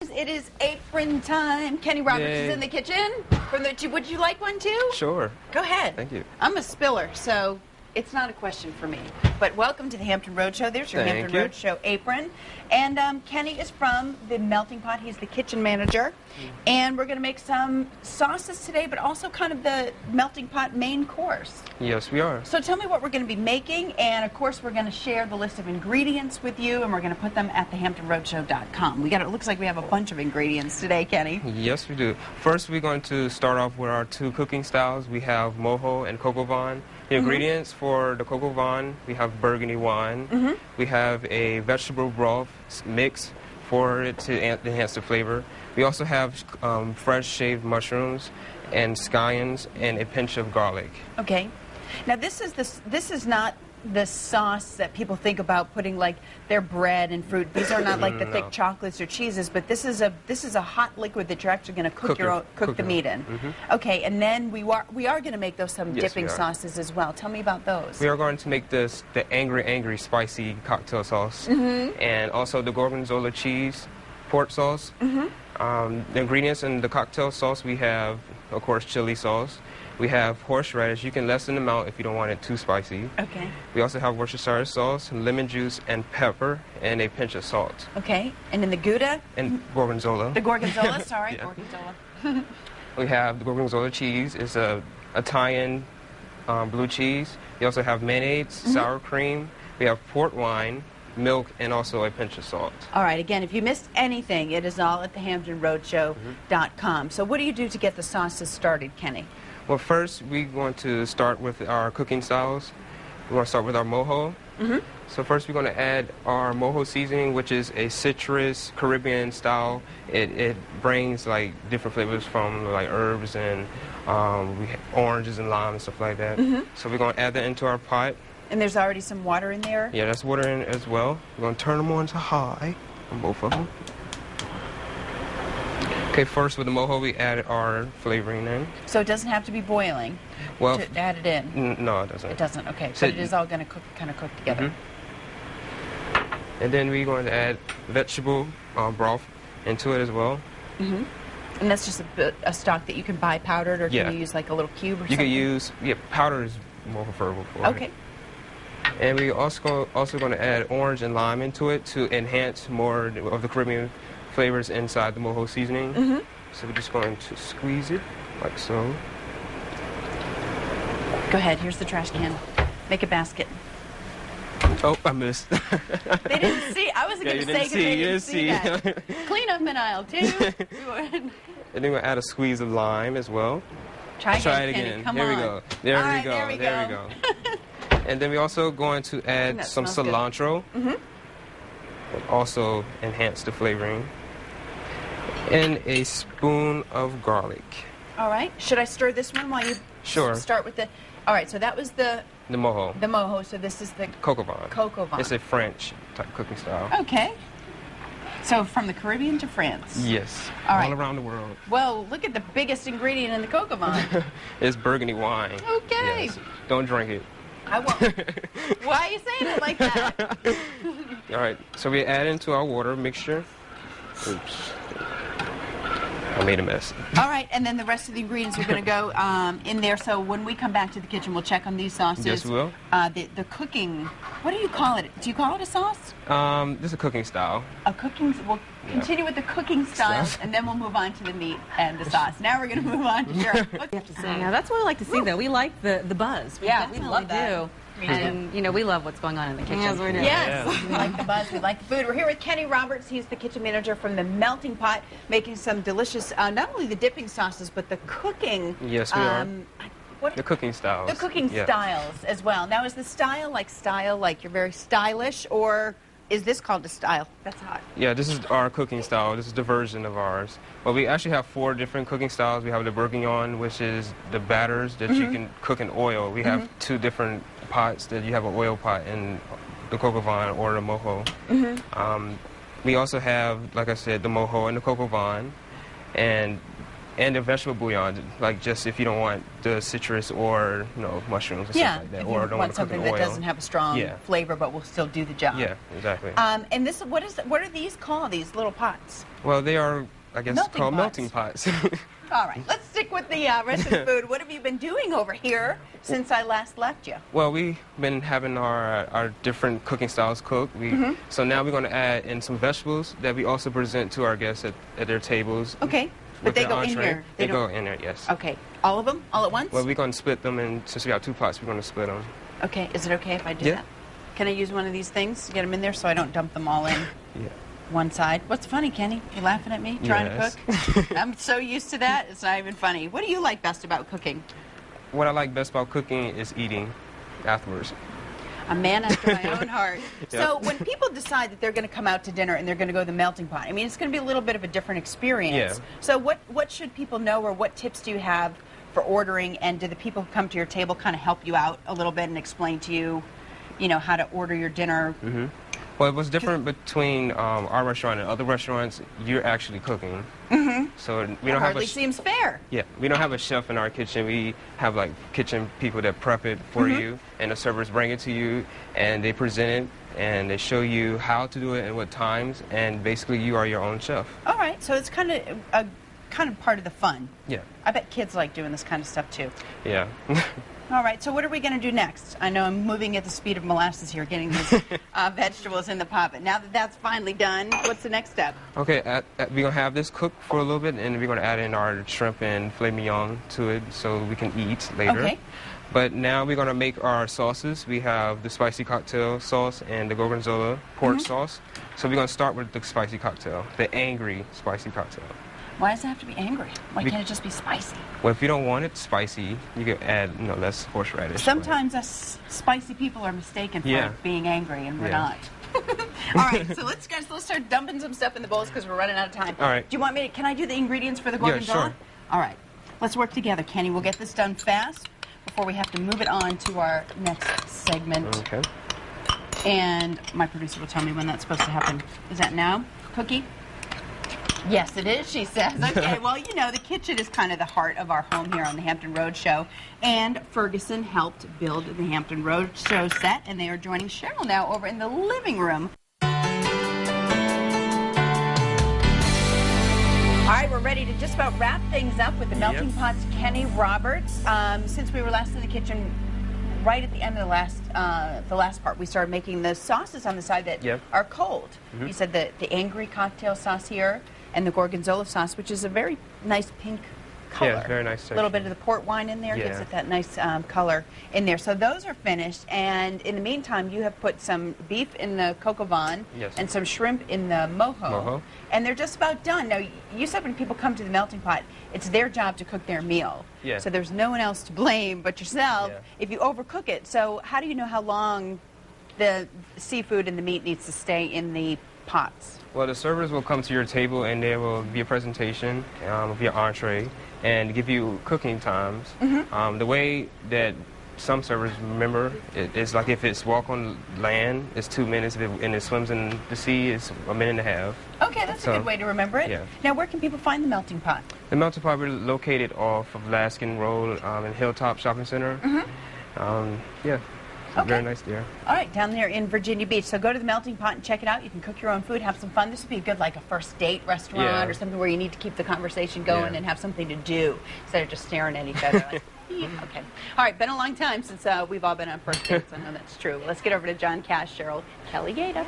It is apron time. Kenny Roberts is in the kitchen. Would you like one too? Sure. Go ahead. Thank you. I'm a spiller, so it's not a question for me. But welcome to the Hampton Roadshow. There's your Hampton Roadshow apron. And Kenny is from the Melting Pot. He's the kitchen manager. And we're going to make some sauces today, but also kind of the Melting Pot main course. Yes, we are. So tell me what we're going to be making. And, of course, we're going to share the list of ingredients with you, and we're going to put them at thehamptonroadshow.com. It looks like we have a bunch of ingredients today, Kenny. Yes, we do. First, we're going to start off with our two cooking styles. We have Mojo and Coco Vin. The ingredients for the Coco Vin, we have burgundy wine. We have a vegetable broth mix for it to enhance the flavor. We also have fresh shaved mushrooms and scallions and a pinch of garlic. Okay. Now this is not the sauce that people think about putting like their bread and fruit. These are not like the thick chocolates or cheeses, but this is a hot liquid that you're actually going to cook the meat in. Okay, and then we are going to make some dipping sauces as well. Tell me about those. We are going to make the angry spicy cocktail sauce, and also the gorgonzola cheese pork sauce. The ingredients in the cocktail sauce, we have, of course, chili sauce. We have horseradish. You can lessen the amount if you don't want it too spicy. Okay. We also have Worcestershire sauce, lemon juice, and pepper, and a pinch of salt. Okay. And then the Gouda? And gorgonzola. The gorgonzola, sorry. Gorgonzola. We have the gorgonzola cheese. It's a Italian blue cheese. We also have mayonnaise, sour cream. We have port wine, milk, and also a pinch of salt. All right. Again, if you missed anything, it is all at thehamptonroadshow.com. So what do you do to get the sauces started, Kenny? Well, first, we're going to start with our cooking styles. We're going to start with our mojo. So first, we're going to add our mojo seasoning, which is a citrus Caribbean style. It brings like different flavors from like herbs and oranges and lime and stuff like that. So we're going to add that into our pot. And there's already some water in there? Yeah, that's water in as well. We're going to turn them on to high on both of them. Okay, first with the mojo, we added our flavoring in. So it doesn't have to be boiling to add it in? No, it doesn't. It doesn't, okay. So but it is all going to kind of cook together. And then we're going to add vegetable broth into it as well. And that's just a stock that you can buy powdered, or can you use like a little cube or something? You can use, powder is more preferable for it. Okay. And we're also going to add orange and lime into it to enhance more of the Caribbean flavors inside the mojo seasoning. So we're just going to squeeze it like so. Go ahead, here's the trash can. Make a basket. Oh, I missed. They didn't see. I wasn't going to say because they didn't see that. Clean up in aisle 2. And then we're going to add a squeeze of lime as well. Try it again. Come there on. We go. There we go. And then we're also going to add some cilantro. Also enhance the flavoring. And a spoon of garlic. All right. Should I stir this one while you start with the... All right, so that was the mojo. The mojo, so this is the... Coco Vin. Coco Vin. It's a French type cooking style. Okay. So from the Caribbean to France. Yes. All around the world. Well, look at the biggest ingredient in the Coco Vin. It's burgundy wine. Okay. Yes. Don't drink it. I won't. Why are you saying it like that? All right, so we add into our water mixture. Oops. I made a mess. All right, and then the rest of the ingredients are going to go in there. So when we come back to the kitchen, we'll check on these sauces. Yes, we will. The cooking, what do you call it? Do you call it a sauce? This is a cooking style. We'll continue with the cooking style, and then we'll move on to the meat and the sauce. Now we're going to move on to Cheryl. What do you have to say? Yeah, that's what we like to see, though. We like the buzz. We love that. And, you know, we love what's going on in the kitchen. Yes, we do. Yes, we like the buzz, we like the food. We're here with Kenny Roberts. He's the kitchen manager from the Melting Pot, making some delicious, not only the dipping sauces, but the cooking. Yes, we are. The cooking styles. The cooking styles as well. Now, is the style like you're very stylish, or is this called a style? That's hot. Yeah, this is our cooking style. This is the version of ours. Well, we actually have 4 different cooking styles. We have the bourguignon, which is the batters that you can cook in oil. We have 2 different pots that you have an oil pot in the Coco Vin or the mojo. We also have, like I said, the mojo and the Coco Vin. And And the vegetable bouillon, like just if you don't want the citrus or mushrooms or stuff like that, if or you don't want to cook in something that oil. doesn't have a strong flavor but will still do the job. Yeah, exactly. And this, what are these called? These little pots? Well, they are, I guess, called melting pots. All right, let's stick with the rest of the food. What have you been doing over here since I last left you? Well, we've been having our different cooking styles cooked. So now we're going to add in some vegetables that we also present to our guests at their tables. Okay, but they go in here. They go in there, yes. Okay, all of them, all at once? Well, we're going to split them, and since we have 2 pots, we're going to split them. Okay, is it okay if I do that? Can I use one of these things, get them in there so I don't dump them all in? One side. What's funny, Kenny? You laughing at me trying to cook? I'm so used to that, it's not even funny. What do you like best about cooking? What I like best about cooking is eating afterwards. A man after my own heart. So when people decide that they're going to come out to dinner and they're going to go to the melting pot, I mean, it's going to be a little bit of a different experience. So what should people know, or what tips do you have for ordering, and do the people who come to your table kind of help you out a little bit and explain to you, how to order your dinner? Well, what's different between our restaurant and other restaurants, you're actually cooking. So we don't hardly seems fair. Yeah, we don't have a chef in our kitchen. We have like kitchen people that prep it for you, and the servers bring it to you, and they present it, and they show you how to do it and what times, and basically you are your own chef. All right, so it's kind of part of the fun. Yeah. I bet kids like doing this kind of stuff too. Yeah. All right, so what are we going to do next? I know I'm moving at the speed of molasses here, getting these vegetables in the pot, but now that that's finally done, what's the next step? Okay, we're going to have this cook for a little bit, and we're going to add in our shrimp and filet mignon to it so we can eat later. Okay. But now we're going to make our sauces. We have the spicy cocktail sauce and the gorgonzola pork sauce. So we're going to start with the spicy cocktail, the angry spicy cocktail. Why does it have to be angry? Why can't it just be spicy? Well, if you don't want it spicy, you can add less horseradish. Sometimes us spicy people are mistaken for being angry, and we're not. All right, so let's start dumping some stuff in the bowls because we're running out of time. All right. Do you want me to? Can I do the ingredients for the gorgonzola? Yeah, sure. All right, let's work together, Kenny. We'll get this done fast before we have to move it on to our next segment. Okay. And my producer will tell me when that's supposed to happen. Is that now, Cookie? Yes, it is, she says. Okay, well, the kitchen is kind of the heart of our home here on the Hampton Road Show. And Ferguson helped build the Hampton Road Show set, and they are joining Cheryl now over in the living room. All right, we're ready to just about wrap things up with the Melting Pot's Kenny Roberts. Since we were last in the kitchen, right at the end of the last part, we started making the sauces on the side that are cold. You said the angry cocktail sauce here, and the gorgonzola sauce, which is a very nice pink color. Yeah, it's very nice. A little bit of the port wine in there gives it that nice color in there. So those are finished, and in the meantime, you have put some beef in the coq au vin and some shrimp in the mojo, and they're just about done. Now, you said when people come to the melting pot, it's their job to cook their meal. So there's no one else to blame but yourself if you overcook it. So how do you know how long the seafood and the meat needs to stay in the pots? Well, the servers will come to your table and there will be a presentation of your entree and give you cooking times. The way that some servers remember it's like if it's walk on land, it's 2 minutes, and it swims in the sea, it's a minute and a half. Okay, that's a good way to remember it. Now, where can people find the melting pot? The melting pot is located off of Laskin Road in Hilltop Shopping Center. Very nice there. All right, down there in Virginia Beach. So go to the Melting Pot and check it out. You can cook your own food, have some fun. This would be a good, like a first date restaurant or something where you need to keep the conversation going and have something to do instead of just staring at each other. Like, okay. All right, been a long time since we've all been on first dates. I know that's true. Let's get over to John Cash, Cheryl Kelly Gator.